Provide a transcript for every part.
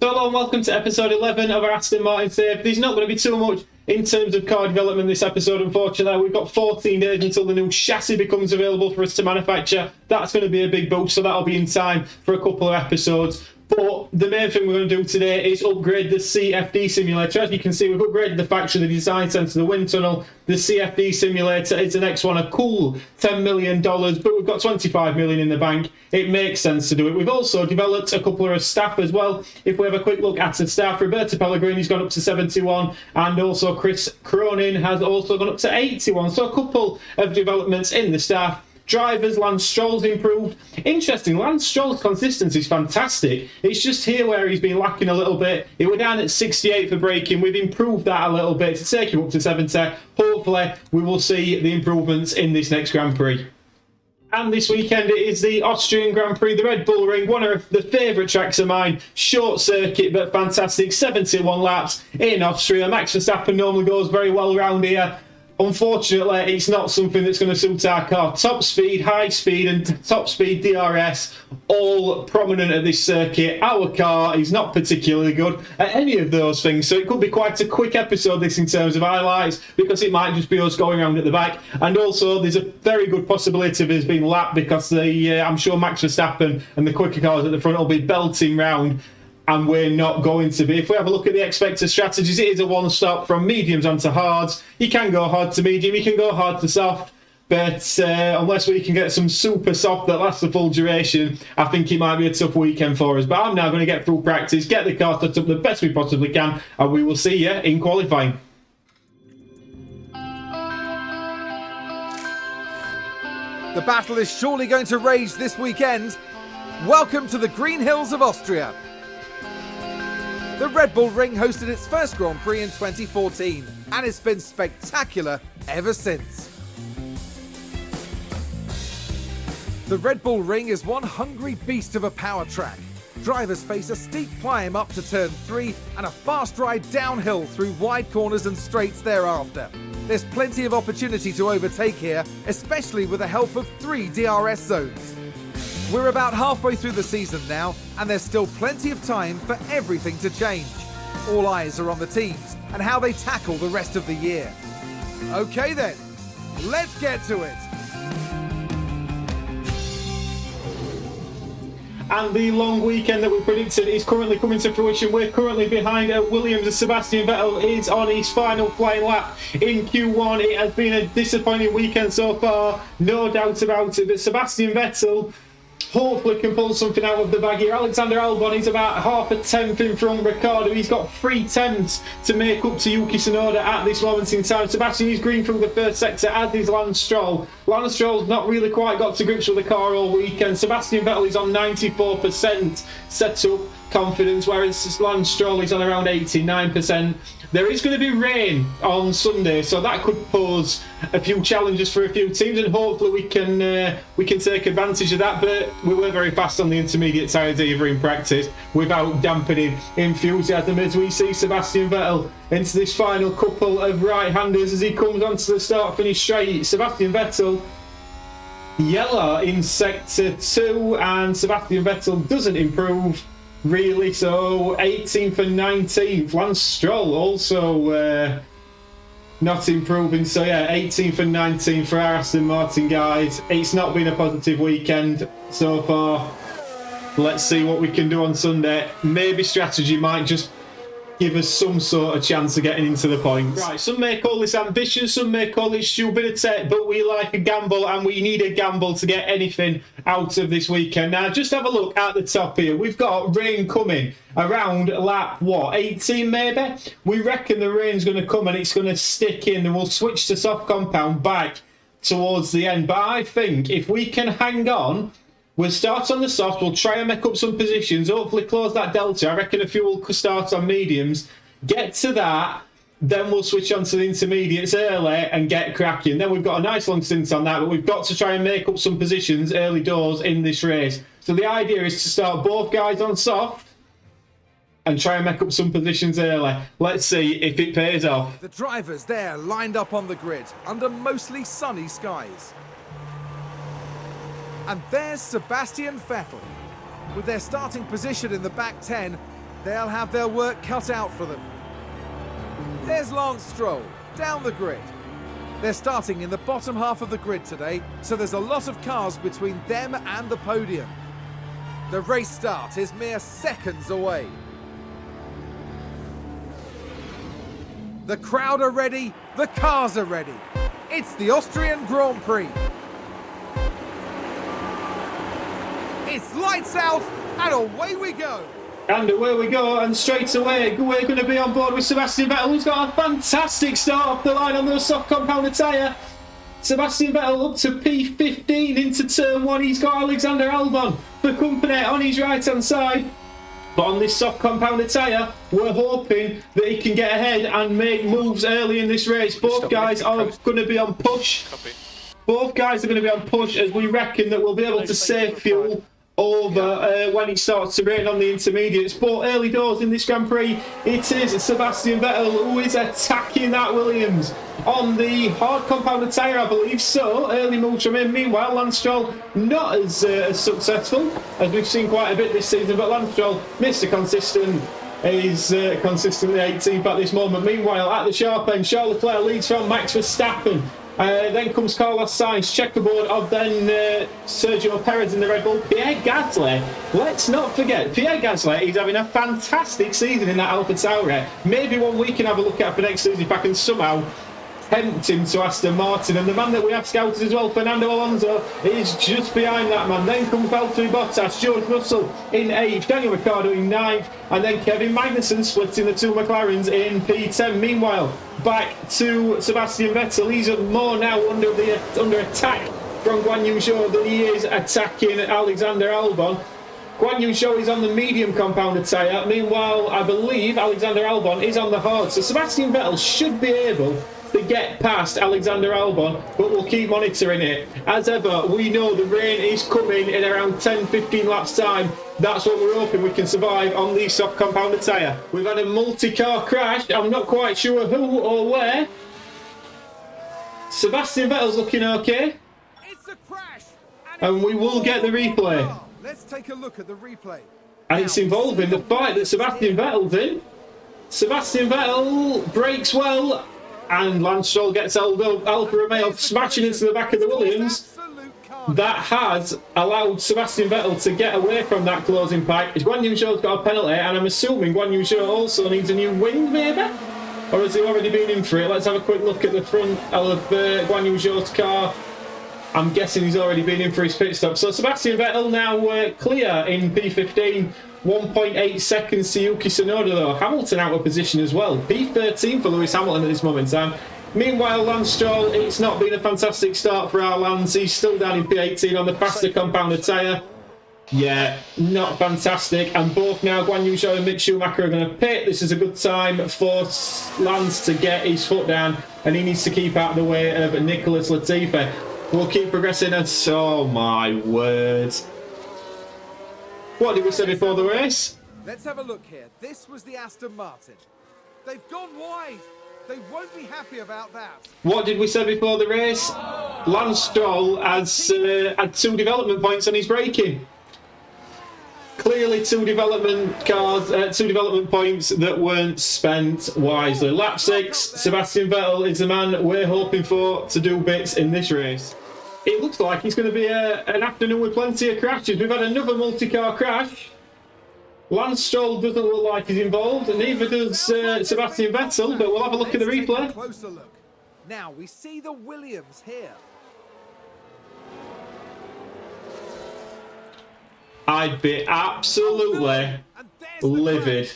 So hello and welcome to episode 11 of our Aston Martin Save. There's not going to be too much in terms of car development this episode, unfortunately. We've got 14 days until the new chassis becomes available for us to manufacture. That's going to be a big boost, so that'll be in time for a couple of episodes. But the main thing we're going to do today is upgrade the CFD simulator. As you can see, we've upgraded the factory, the design centre, the wind tunnel. The CFD simulator is the next one, a cool $10 million, but we've got $25 million in the bank. It makes sense to do it. We've also developed a couple of staff as well. If we have a quick look at the staff, Roberto Pellegrini's gone up to 71, and also Chris Cronin has also gone up to 81. So a couple of developments in the staff. Drivers, Lance Stroll's improved. Interesting, Lance Stroll's consistency is fantastic. It's just here where he's been lacking a little bit. He were down at 68 for braking. We've improved that a little bit to take him up to 70. Hopefully, we will see the improvements in this next Grand Prix. And this weekend it is the Austrian Grand Prix, the Red Bull Ring, one of the favourite tracks of mine. Short circuit, but fantastic. 71 laps in Austria. Max Verstappen normally goes very well around here. Unfortunately, it's not something that's going to suit our car. Top speed, high speed and top speed DRS, all prominent at this circuit. Our car is not particularly good at any of those things, so it could be quite a quick episode this in terms of highlights, because it might just be us going around at the back. And also there's a very good possibility of us being lapped, because I'm sure Max Verstappen and the quicker cars at the front will be belting round, and we're not going to be. If we have a look at the expected strategies, it is a one-stop from mediums onto hards. You can go hard to medium, you can go hard to soft, but unless we can get some super soft that lasts the full duration, I think it might be a tough weekend for us. But I'm now going to get through practice, get the car set up the best we possibly can, and we will see you in qualifying. The battle is surely going to rage this weekend. Welcome to the Green Hills of Austria. The Red Bull Ring hosted its first Grand Prix in 2014, and it's been spectacular ever since. The Red Bull Ring is one hungry beast of a power track. Drivers face a steep climb up to turn 3 and a fast ride downhill through wide corners and straights thereafter. There's plenty of opportunity to overtake here, especially with the help of 3 DRS zones. We're about halfway through the season now, and there's still plenty of time for everything to change. All eyes are on the teams and how they tackle the rest of the year. Okay then, let's get to it. And the long weekend that we predicted is currently coming to fruition. We're currently behind Williams as Sebastian Vettel is on his final flying lap in Q1. It has been a disappointing weekend so far, no doubt about it, but Sebastian Vettel hopefully can pull something out of the bag here. Alexander Albon is about half a tenth in front. Ricciardo, he's got 3 tenths to make up to Yuki Tsunoda at this moment in time. Sebastian is green through the first sector, as is Lance Stroll. Lance Stroll's not really quite got to grips with the car all weekend. Sebastian Vettel is on 94% set-up confidence, whereas Lance Stroll is on around 89%. There is going to be rain on Sunday, so that could pose a few challenges for a few teams, and hopefully we can take advantage of that. But we were very fast on the intermediate tyres either in practice, without dampening enthusiasm, as we see Sebastian Vettel into this final couple of right-handers as he comes onto the start-finish straight. Sebastian Vettel yellow in sector 2, and Sebastian Vettel doesn't improve really, so 18th and 19th. Lance Stroll also not improving, so yeah, 18th and 19th for our Aston Martin guys. It's not been a positive weekend so far. Let's see what we can do on Sunday. Maybe strategy might just give us some sort of chance of getting into the points. Right, some may call this ambitious, some may call it stupidity, but we like a gamble, and we need a gamble to get anything out of this weekend. Now, just have a look at the top here. We've got rain coming around lap, 18 maybe? We reckon the rain's going to come and it's going to stick in, and we'll switch to soft compound back towards the end. But I think if we can hang on, we'll start on the soft, we'll try and make up some positions, hopefully close that delta. I reckon a few will start on mediums, get to that, then we'll switch on to the intermediates early and get cracking. Then we've got a nice long stint on that, but we've got to try and make up some positions early doors in this race. So the idea is to start both guys on soft and try and make up some positions early. Let's see if it pays off. The drivers there lined up on the grid under mostly sunny skies. And there's Sebastian Vettel. With their starting position in the back 10, They'll have their work cut out for them. There's Lance Stroll, down the grid. They're starting in the bottom half of the grid today, so there's a lot of cars between them and the podium. The race start is mere seconds away. The crowd are ready, the cars are ready. It's the Austrian Grand Prix. It's lights out and away we go. And away we go, and straight away we're going to be on board with Sebastian Vettel, who's got a fantastic start off the line on the soft compounded tyre. Sebastian Vettel up to P15 into turn 1. He's got Alexander Albon for company on his right hand side. But on this soft compounded tyre, we're hoping that he can get ahead and make moves early in this race. Both guys are going to be on push. Both guys are going to be on push, as we reckon that we'll be able to save fuel over when it starts to rain on the intermediates. But early doors in this Grand Prix, it is Sebastian Vettel who is attacking that Williams on the hard compounded tyre, I believe. So early moves from him. Meanwhile, Lance Stroll not as successful as we've seen quite a bit this season, but Lance Stroll, Mr. Consistent, is consistently 18th at this moment. Meanwhile, at the sharp end, Charles Leclerc leads from Max Verstappen. Then comes Carlos Sainz, checkerboard of then Sergio Perez in the Red Bull. Pierre Gasly, let's not forget, Pierre Gasly is having a fantastic season in that Alpha Tauri. Maybe one we can have a look at for next season if I can somehow tempt him to Aston Martin. And the man that we have scouted as well, Fernando Alonso, is just behind that man. Then comes Valtteri Bottas, George Russell in 8th, Daniel Ricciardo in 9th, and then Kevin Magnussen splitting the two McLarens in P10. Meanwhile, back to Sebastian Vettel. He's more now under attack from Guan Yu Zhou than he is attacking Alexander Albon. Guan Yu Zhou is on the medium compounded tyre. Meanwhile, I believe Alexander Albon is on the hard. So Sebastian Vettel should be able to get past Alexander Albon, but we'll keep monitoring it. As ever, we know the rain is coming in around 10-15 laps time. That's what we're hoping we can survive on the soft compounded tyre. We've had a multi-car crash. I'm not quite sure who or where. Sebastian Vettel's looking okay. It's a crash, and we will get the replay. Let's take a look at the replay. And it's involving the fight that Sebastian Vettel's in. Sebastian Vettel brakes well, and Lance Stroll gets Alfa Romeo smashing into the back of the Williams. That has allowed Sebastian Vettel to get away from that closing pack. Guan Yu Zhou's got a penalty, and I'm assuming Guan Yu Zhou also needs a new wing, maybe? Or has he already been in for it? Let's have a quick look at the front of Guan Yu Zhou's car. I'm guessing he's already been in for his pit stop. So Sebastian Vettel now clear in P15. 1.8 seconds to Yuki Tsunoda though. Hamilton out of position as well. P13 for Lewis Hamilton at this moment in time. Meanwhile, Lance Stroll, it's not been a fantastic start for our Lance. He's still down in P18 on the faster compounded tyre. Yeah, not fantastic. And both now, Guan Yu Zhou and Mick Schumacher are going to pit. This is a good time for Lance to get his foot down, and he needs to keep out of the way of Nicholas Latifi. We'll keep progressing. And oh my word. What did we say before the race? Let's have a look here. This was the Aston Martin. They've gone wide. They won't be happy about that. What did we say before the race? Lance Stroll has had 2 development points on his braking. Clearly 2 development cars, 2 development points that weren't spent wisely. Lap 6, Sebastian Vettel is the man we're hoping for to do bits in this race. It looks like it's going to be an afternoon with plenty of crashes. We've had another multi-car crash. Lance Stroll doesn't look like he's involved, and neither does Sebastian Vettel, but we'll have a look at the replay. Closer look. Now we see the Williams here. I'd be absolutely livid.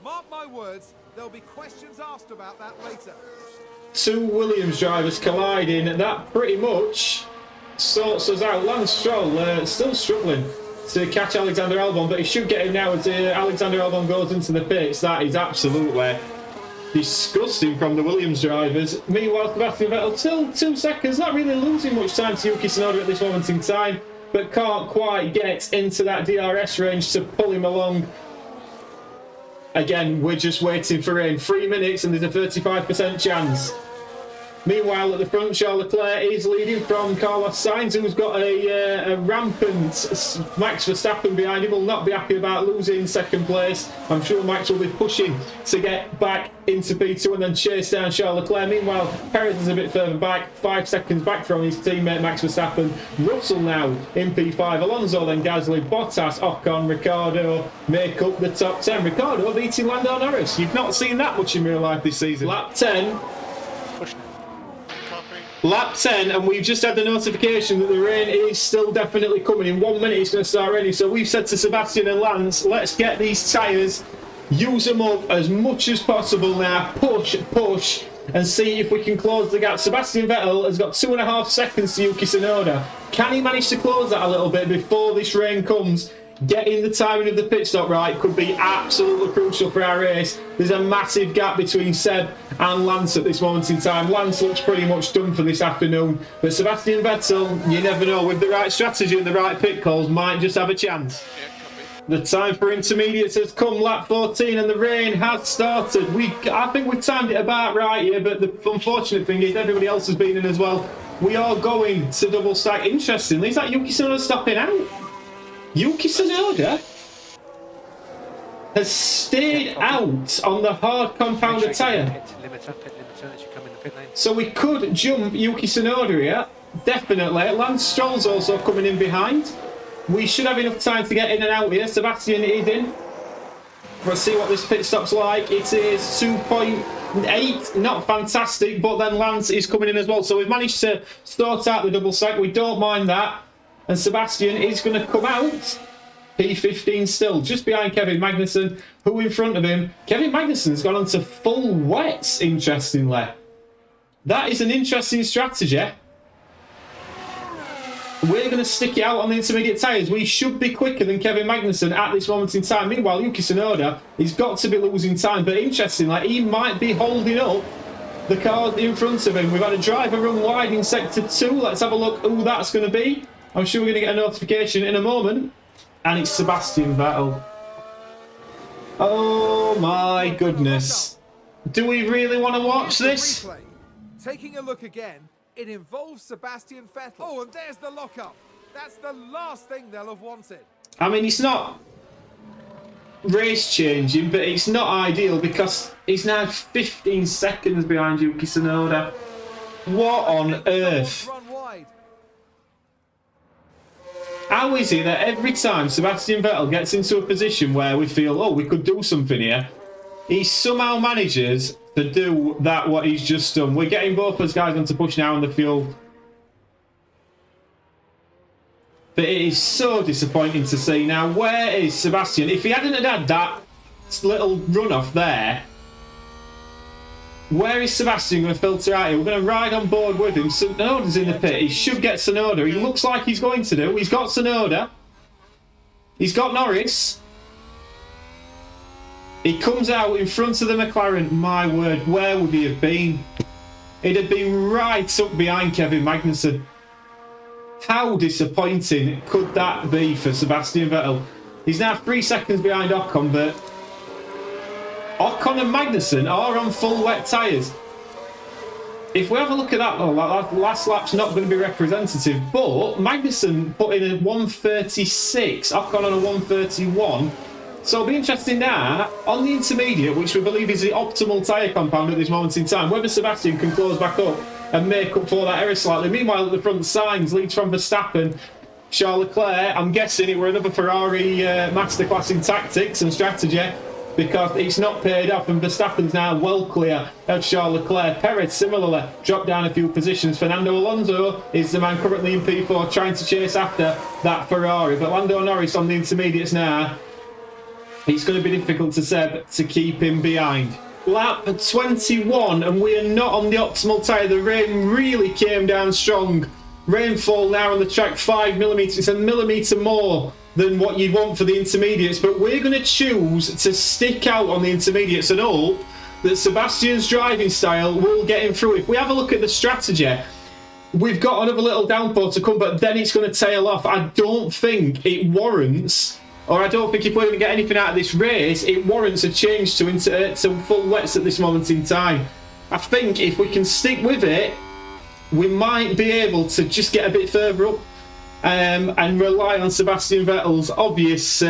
Mark my words, there'll be questions asked about that later. 2 Williams drivers colliding, that pretty much sorts us out. Lance Stroll still struggling to catch Alexander Albon, but he should get him now as Alexander Albon goes into the pits. That is absolutely disgusting from the Williams drivers. Meanwhile, Sebastian Vettel still 2 seconds, not really losing much time to Yuki Tsunoda at this moment in time, but can't quite get into that DRS range to pull him along. Again, we're just waiting for rain. 3 minutes and there's a 35% chance. Meanwhile, at the front, Charles Leclerc is leading from Carlos Sainz, who's got a rampant Max Verstappen behind him. Will not be happy about losing second place. I'm sure Max will be pushing to get back into P2 and then chase down Charles Leclerc. Meanwhile, Perez is a bit further back, 5 seconds back from his teammate Max Verstappen. Russell now in P5. Alonso, then Gasly, Bottas, Ocon, Ricciardo make up the top 10. Ricciardo beating Lando Norris. You've not seen that much in real life this season. Lap 10. Lap 10, and we've just had the notification that the rain is still definitely coming. In 1 minute it's going to start raining, so we've said to Sebastian and Lance, let's get these tyres, use them up as much as possible now, push, and see if we can close the gap. Sebastian Vettel has got 2.5 seconds to Yuki Tsunoda. Can he manage to close that a little bit before this rain comes? Getting the timing of the pit stop right could be absolutely crucial for our race. There's a massive gap between Seb and Lance at this moment in time. Lance looks pretty much done for this afternoon, but Sebastian Vettel, you never know, with the right strategy and the right pit calls, might just have a chance. The time for intermediates has come, lap 14, and the rain has started. I think we've timed it about right here, but the unfortunate thing is everybody else has been in as well. We are going to double stack. Interestingly, is that Yuki Tsunoda stopping out? Yuki Tsunoda has stayed out on the hard compounder tyre. So we could jump Yuki Tsunoda here, definitely. Lance Stroll's also coming in behind. We should have enough time to get in and out here. Sebastian is in. Let's see what this pit stop's like. It is 2.8, not fantastic, but then Lance is coming in as well. So we've managed to sort out the double stack. We don't mind that. And Sebastian is going to come out. P15 still, just behind Kevin Magnussen, who in front of him. Kevin Magnussen's gone on to full wets, interestingly. That is an interesting strategy. We're going to stick it out on the intermediate tyres. We should be quicker than Kevin Magnussen at this moment in time. Meanwhile, Yuki Tsunoda, he's got to be losing time. But interestingly, he might be holding up the cars in front of him. We've had a driver run wide in Sector 2. Let's have a look who that's going to be. I'm sure we're going to get a notification in a moment. And it's Sebastian Vettel. Oh my goodness. Do we really want to watch this? Taking a look again, it involves Sebastian Vettel. Oh, and there's the lockup. That's the last thing they'll have wanted. I mean, it's not race changing, but it's not ideal because he's now 15 seconds behind Yuki Tsunoda. What on earth? How is it that every time Sebastian Vettel gets into a position where we feel, oh, we could do something here, he somehow manages to do that what he's just done? We're getting both those guys on to push now in the field. But it is so disappointing to see. Now, where is Sebastian? If he hadn't had that little run-off there, where is Sebastian going to filter out here? We're going to ride on board with him. Tsunoda's in the pit. He should get Tsunoda. He looks like he's going to do. He's got Tsunoda. He's got Norris. He comes out in front of the McLaren. My word, where would he have been? He'd have been right up behind Kevin Magnussen. How disappointing could that be for Sebastian Vettel? He's now 3 seconds behind Ocon, but Ocon and Magnussen are on full wet tyres. If we have a look at that, though, that last lap's not going to be representative, but Magnussen put in a 136, Ocon on a 131. So it'll be interesting now, on the intermediate, which we believe is the optimal tyre compound at this moment in time, whether Sebastian can close back up and make up for that error slightly. Meanwhile, at the front, Sainz leads from Verstappen. Charles Leclerc, I'm guessing it were another Ferrari masterclass in tactics and strategy, because it's not paid off, and Verstappen's now well clear of Charles Leclerc. Perez similarly dropped down a few positions. Fernando Alonso is the man currently in P4 trying to chase after that Ferrari, but Lando Norris on the intermediates now. It's going to be difficult to Seb to keep him behind. Lap 21, and we are not on the optimal tyre. The rain really came down strong. Rainfall now on the track 5mm. It's a millimetre more than what you'd want for the intermediates, but we're going to choose to stick out on the intermediates and hope that Sebastian's driving style will get him through. If we have a look at the strategy, we've got another little downpour to come, but then it's going to tail off. I don't think it warrants, or I don't think if we're going to get anything out of this race, it warrants a change to full wets at this moment in time. I think if we can stick with it, we might be able to just get a bit further up and rely on Sebastian Vettel's obvious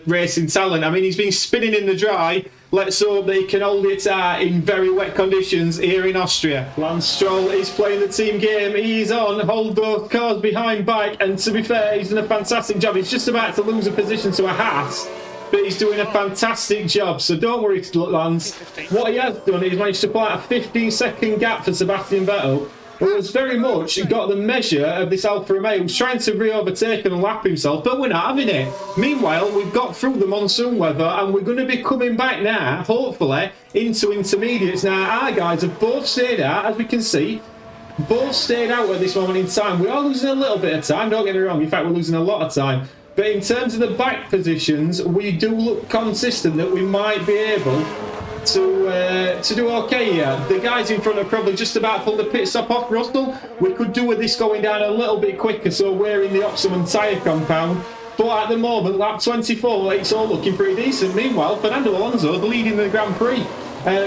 racing talent. I mean, he's been spinning in the dry. Let's hope that he can hold it in very wet conditions here in Austria. Lance Stroll is playing the team game. He's on, hold those cars behind bike, and to be fair, he's done a fantastic job. He's just about to lose a position to a Haas, but he's doing a fantastic job, so don't worry, Lance. What he has done is managed to pull out a 15-second gap for Sebastian Vettel, who has very much got the measure of this Alfa Romeo, who's trying to re-overtake and lap himself, but we're not having it. Meanwhile, we've got through the monsoon weather, and we're going to be coming back now, hopefully, into intermediates. Now, our guys have both stayed out, as we can see, both stayed out at this moment in time. We are losing a little bit of time, don't get me wrong, in fact, we're losing a lot of time. But in terms of the back positions, we do look consistent that we might be able to do okay here. The guys in front are probably just about pulled the pit stop off. Russell, we could do with this going down a little bit quicker, so we're in the optimum tyre compound. But at the moment, lap 24, it's all looking pretty decent. Meanwhile, Fernando Alonso leading the Grand Prix,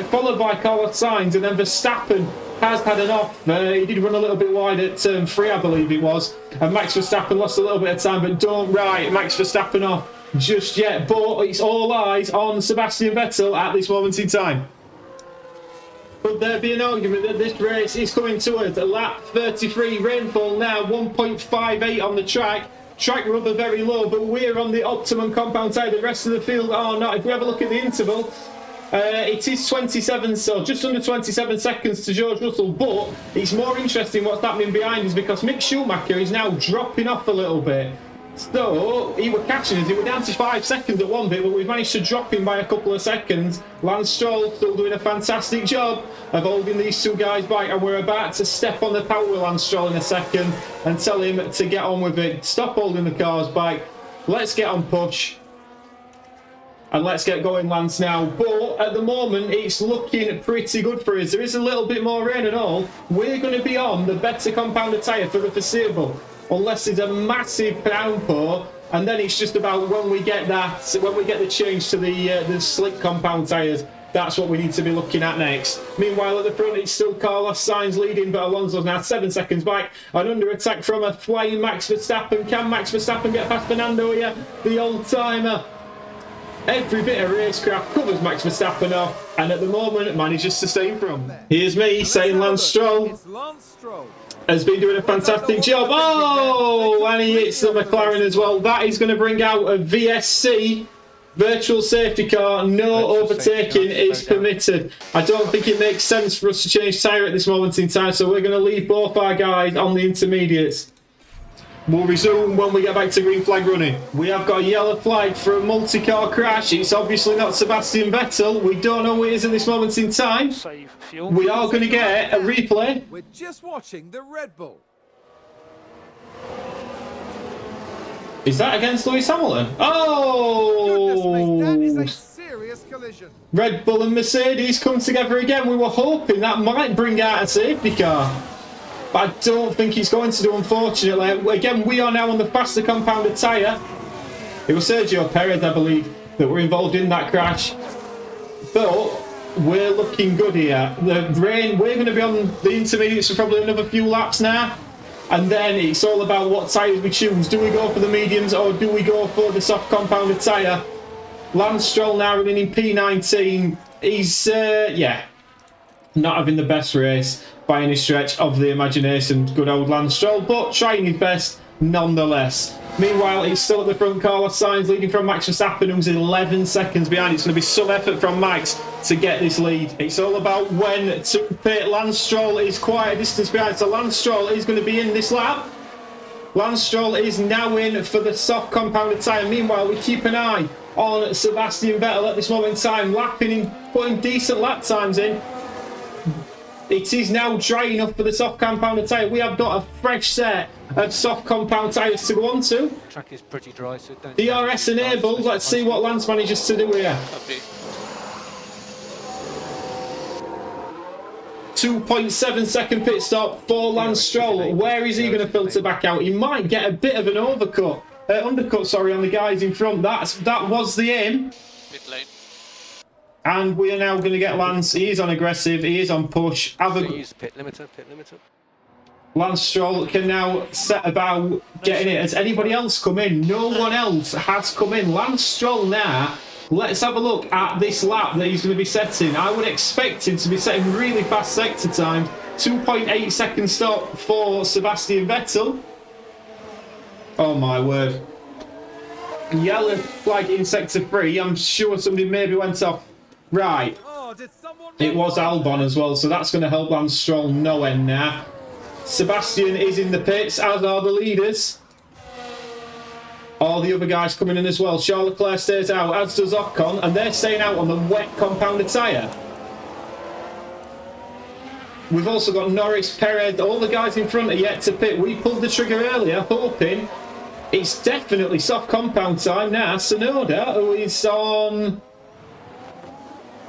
followed by Carlos Sainz, and then Verstappen has had an off. He did run a little bit wide at turn 3, I believe it was. And Max Verstappen lost a little bit of time, but don't write Max Verstappen off just yet. But it's all eyes on Sebastian Vettel at this moment in time. Could there be an argument that this race is coming towards a lap 33, rainfall now 1.58 on the track. Track rubber very low, but we're on the optimum compound tyre. The rest of the field are not. If we have a look at the interval, it is 27, so just under 27 seconds to George Russell, but it's more interesting what's happening behind us because Mick Schumacher is now dropping off a little bit. So, he were catching us, he were down to 5 seconds at one bit, but we've managed to drop him by a couple of seconds. Lance Stroll still doing a fantastic job of holding these two guys back, and we're about to step on the power with Lance Stroll in a second and tell him to get on with it. Stop holding the cars back, let's get on push. And let's get going, Lance, now. But at the moment, it's looking pretty good for us. There is a little bit more rain and all. We're going to be on the better compounded tyre for the foreseeable, unless there's a massive downpour. And then it's just about when we get that, when we get the change to the slick compound tyres. That's what we need to be looking at next. Meanwhile, at the front, it's still Carlos Sainz leading, but Alonso's now 7 seconds back. And under attack from a flying Max Verstappen. Can Max Verstappen get past Fernando here? The old-timer. Every bit of racecraft covers Max Verstappen off, and at the moment manages to stay in front. Here's me saying Lance Stroll has been doing a fantastic job. Oh, and he hits the McLaren as well. That is going to bring out a VSC, virtual safety car. No overtaking is permitted. I don't think it makes sense for us to change tyre at this moment in time, so we're going to leave both our guys on the intermediates. We'll resume when we get back to green flag running. We have got a yellow flag for a multi-car crash. It's obviously not Sebastian Vettel. We don't know who it is at this moment in time. We are going to get a replay. We're just watching the Red Bull. Is that against Lewis Hamilton? Oh! Goodness me, that is a serious collision. Red Bull and Mercedes come together again. We were hoping that might bring out a safety car, but I don't think he's going to do, unfortunately. Again, we are now on the faster compounded tyre. It was Sergio Perez, I believe, that were involved in that crash. But we're looking good here. The rain, we're going to be on the intermediates for probably another few laps now. And then it's all about what tyres we choose. Do we go for the mediums or do we go for the soft compounded tyre? Lance Stroll now running in P19. He's, yeah, not having the best race by any stretch of the imagination, good old Lance Stroll, but trying his best nonetheless. Meanwhile, he's still at the front. Carlos Sainz leading from Max Verstappen, who's 11 seconds behind. It's going to be some effort from Max to get this lead. It's all about when to pit. Lance Stroll is quite a distance behind, so Lance Stroll is going to be in this lap. Lance Stroll is now in for the soft compounded tyre. Meanwhile, we keep an eye on Sebastian Vettel at this moment in time, lapping and putting decent lap times in. It is now dry enough for the soft compounded tyre. We have got a fresh set of soft compound tyres to go on to. The track is pretty dry, so don't DRS enabled. Let's see what Lance manages to do here. 2.7 second pit stop for Lance Stroll. Where is he going to filter back out? He might get a bit of an undercut, sorry, on the guys in front. That was the aim. Pit lane. And we are now going to get Lance. He is on aggressive. He is on push. So use the pit limiter, pit limiter. Lance Stroll can now set about getting it. Has anybody else come in? No one else has come in. Lance Stroll now. Let's have a look at this lap that he's going to be setting. I would expect him to be setting really fast sector time. 2.8 second stop for Sebastian Vettel. Oh my word. Yellow flag in sector 3. I'm sure somebody maybe went off. Right. It was Albon as well, so that's going to help Lance Stroll no end now. Sebastian is in the pits, as are the leaders. All the other guys coming in as well. Charles Leclerc stays out, as does Ocon, and they're staying out on the wet compounded tyre. We've also got Norris, Perez, all the guys in front are yet to pit. We pulled the trigger earlier, hoping it's definitely soft compound time now. Tsunoda, who is on...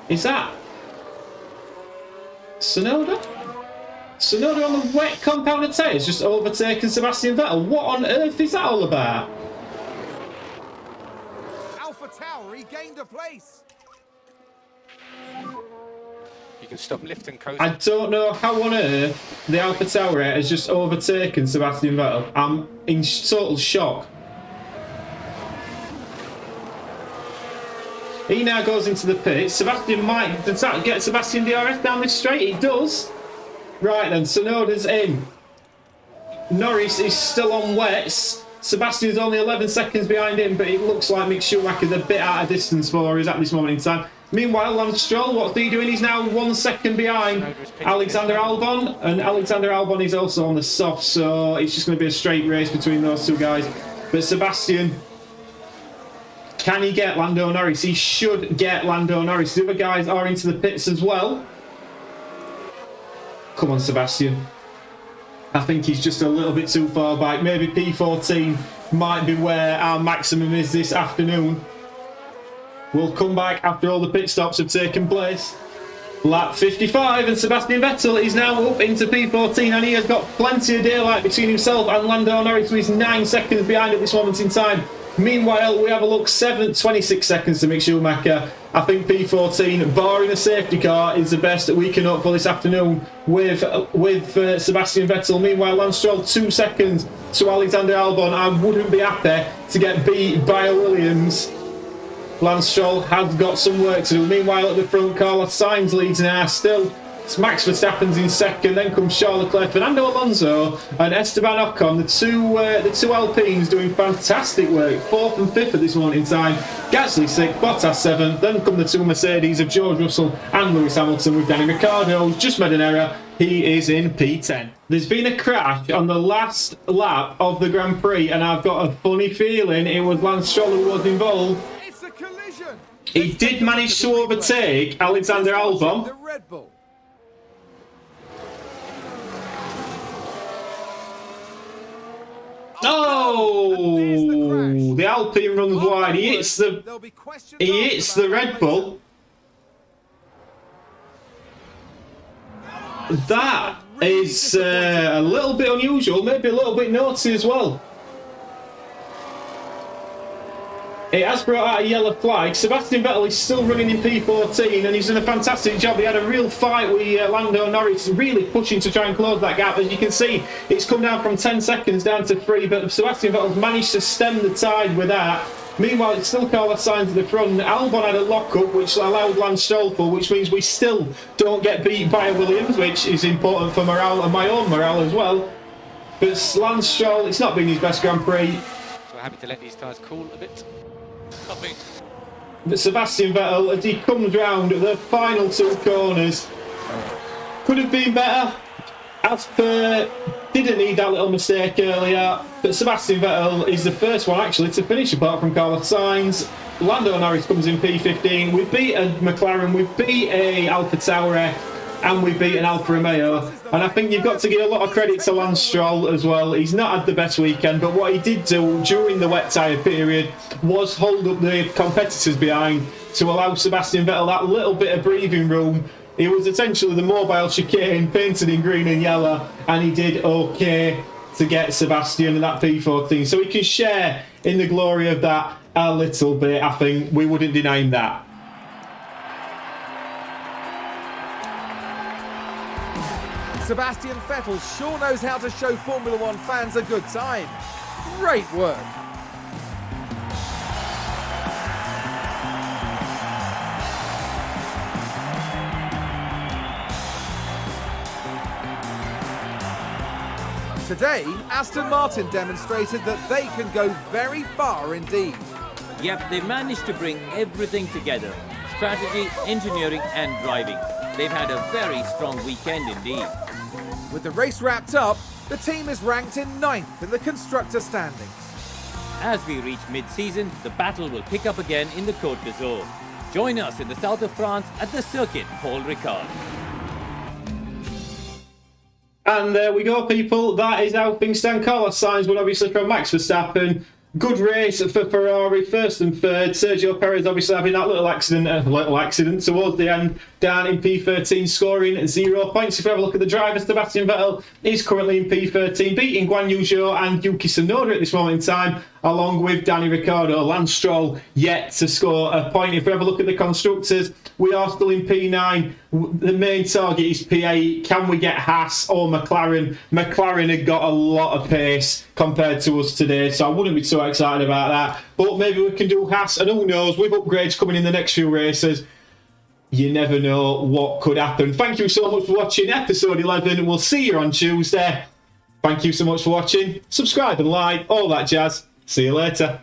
Is that Tsunoda? Tsunoda on the wet compounded tyres just overtaken Sebastian Vettel. What on earth is that all about? Alpha Tower regained a place. You can stop lift and coast. I don't know how on earth the Alpha Tower has just overtaken Sebastian Vettel. I'm in total shock. He now goes into the pit. Sebastian might... Does that get Sebastian DRS down this straight? It does. Right then, Tsunoda's in. Norris is still on wets. Sebastian's only 11 seconds behind him, but it looks like Mick Schumacher's a bit out of distance for us at this moment in time. Meanwhile, Lance Stroll, what's he doing? He's now 1 second behind Alexander Albon, and Alexander Albon is also on the soft, so it's just going to be a straight race between those two guys. But Sebastian... Can he get Lando Norris? He should get Lando Norris. The other guys are into the pits as well. Come on, Sebastian. I think he's just a little bit too far back. Maybe P14 might be where our maximum is this afternoon. We'll come back after all the pit stops have taken place. Lap 55, and Sebastian Vettel is now up into P14, and he has got plenty of daylight between himself and Lando Norris, who is 9 seconds behind at this moment in time. Meanwhile, we have a look, 26 seconds to Mick Schumacher. I think P14, barring a safety car, is the best that we can hope for this afternoon with Sebastian Vettel. Meanwhile, Lance Stroll 2 seconds to Alexander Albon. I wouldn't be happy to get beat by a Williams. Lance Stroll has got some work to do. Meanwhile, at the front, Carlos Sainz leads now still. It's Max Verstappen's in second, then comes Charles Leclerc, Fernando Alonso and Esteban Ocon, the two Alpines doing fantastic work, 4th and 5th at this moment in time. Gasly 6th, Bottas 7th, then come the two Mercedes of George Russell and Lewis Hamilton with Danny Ricciardo, who's just made an error. He is in P10. There's been a crash on the last lap of the Grand Prix, and I've got a funny feeling it was Lance Stroll who was involved. It's a collision. He did manage to overtake Alexander Albon. The Red Bull. Oh, the Alpine runs wide. He hits the Red Bull. That is a little bit unusual, maybe a little bit naughty as well. It has brought out a yellow flag. Sebastian Vettel is still running in P14, and he's done a fantastic job. He had a real fight with Lando Norris, really pushing to try and close that gap. As you can see, it's come down from 10 seconds down to 3, but Sebastian Vettel's managed to stem the tide with that. Meanwhile, it's still Carlos Sainz at the front. Albon had a lock-up, which allowed Lance Stroll for, which means we still don't get beat by a Williams, which is important for morale and my own morale as well. But Lance Stroll, it's not been his best Grand Prix. So happy to let these guys cool a bit. But Sebastian Vettel, as he comes round the final 2 corners, could have been better. As per, didn't need that little mistake earlier. But Sebastian Vettel is the first one actually to finish, apart from Carlos Sainz. Lando Norris comes in P15. We beat a McLaren, we beat a Alfa Tauri, and we beat an Alfa Romeo. And I think you've got to give a lot of credit to Lance Stroll as well. He's not had the best weekend, but what he did do during the wet tyre period was hold up the competitors behind to allow Sebastian Vettel that little bit of breathing room. It was essentially the mobile chicane painted in green and yellow, and he did okay to get Sebastian in that P14. So he can share in the glory of that a little bit. I think we wouldn't deny him that. Sebastian Vettel sure knows how to show Formula One fans a good time. Great work. Today, Aston Martin demonstrated that they can go very far indeed. Yep, they managed to bring everything together. Strategy, engineering and driving. They've had a very strong weekend indeed. With the race wrapped up, the team is ranked in 9th in the constructor standings. As we reach mid-season, the battle will pick up again in the Côte d'Azur. Join us in the south of France at the circuit Paul Ricard. And there we go, people. That is how things stand. Carlos Sainz won, obviously, from Max Verstappen. Good race for Ferrari, first and third. Sergio Perez obviously having that little accident towards the end, down in P13, scoring 0 points. If you have a look at the drivers, Sebastian Vettel is currently in P13, beating Guan Yu Zhou and Yuki Tsunoda at this moment in time, along with Danny Ricciardo. Lance Stroll yet to score a point. If we have a look at the constructors, we are still in P9. The main target is P8. Can we get Haas or McLaren? McLaren had got a lot of pace compared to us today, so I wouldn't be so excited about that. But maybe we can do Haas, and who knows, with upgrades coming in the next few races, you never know what could happen. Thank you so much for watching episode 11. We'll see you on Tuesday. Thank you so much for watching. Subscribe and like, all that jazz. See you later.